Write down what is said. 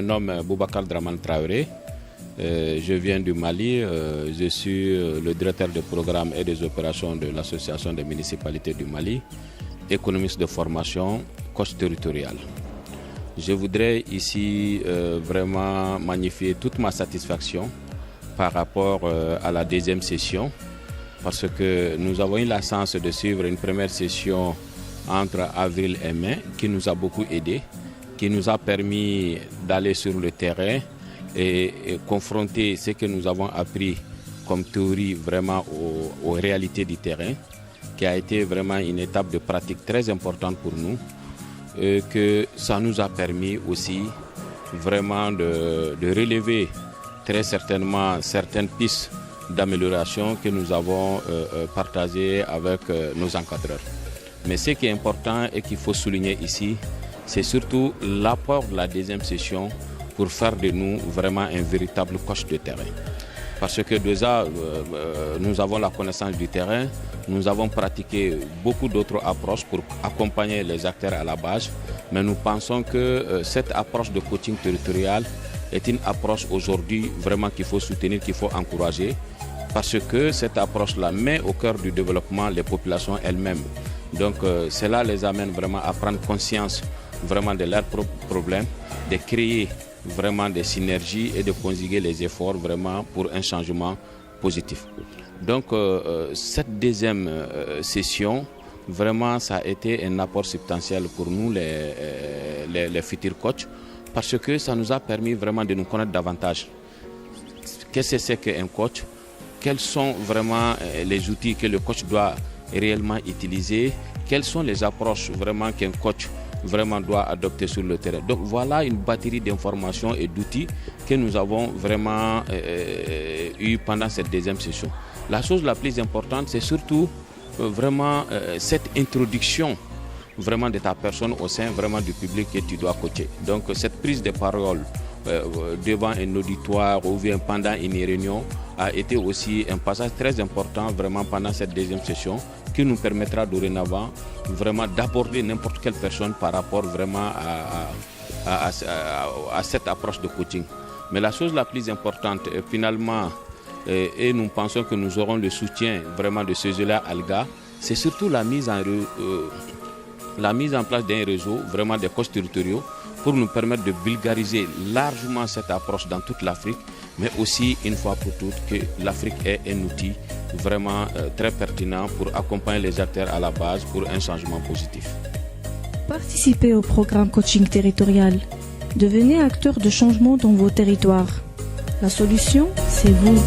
nomme Boubacar Draman Traoré. Je viens du Mali. Je suis le directeur des programmes et des opérations de l'Association des municipalités du Mali, économiste de formation, coach territorial. Je voudrais ici vraiment magnifier toute ma satisfaction par rapport à la deuxième session, parce que nous avons eu la chance de suivre une première session entre avril et mai qui nous a beaucoup aidé, qui nous a permis d'aller sur le terrain et confronter ce que nous avons appris comme théorie vraiment aux réalités du terrain, qui a été vraiment une étape de pratique très importante pour nous, et que ça nous a permis aussi vraiment de relever très certainement certaines pistes d'amélioration que nous avons partagées avec nos encadreurs. Mais ce qui est important et qu'il faut souligner ici, c'est surtout l'apport de la deuxième session pour faire de nous vraiment un véritable coach de terrain. Parce que déjà, nous avons la connaissance du terrain, nous avons pratiqué beaucoup d'autres approches pour accompagner les acteurs à la base, mais nous pensons que cette approche de coaching territorial est une approche aujourd'hui vraiment qu'il faut soutenir, qu'il faut encourager, parce que cette approche-là met au cœur du développement les populations elles-mêmes. Donc cela les amène vraiment à prendre conscience vraiment de leurs propres problèmes, de créer vraiment des synergies et de conjuguer les efforts vraiment pour un changement positif. Donc cette deuxième session, vraiment ça a été un apport substantiel pour nous les futurs coachs, parce que ça nous a permis vraiment de nous connaître davantage. Qu'est-ce que c'est qu'un coach? Quels sont vraiment les outils que le coach doit réellement utiliser? Quelles sont les approches vraiment qu'un coach vraiment doit adopter sur le terrain? Donc voilà une batterie d'informations et d'outils que nous avons vraiment eu pendant cette deuxième session. La chose la plus importante, c'est surtout vraiment cette introduction vraiment de ta personne au sein vraiment du public que tu dois coacher. Donc cette prise de parole devant un auditoire ou bien pendant une réunion a été aussi un passage très important vraiment pendant cette deuxième session, qui nous permettra dorénavant vraiment d'aborder n'importe quelle personne par rapport vraiment à cette approche de coaching. Mais la chose la plus importante finalement, et nous pensons que nous aurons le soutien vraiment de ce jeu-là ALGA, c'est surtout la mise en place d'un réseau vraiment des coachs territoriaux pour nous permettre de vulgariser largement cette approche dans toute l'Afrique, mais aussi une fois pour toutes que l'Afrique est un outil vraiment très pertinent pour accompagner les acteurs à la base pour un changement positif. Participez au programme coaching territorial. Devenez acteur de changement dans vos territoires. La solution, c'est vous.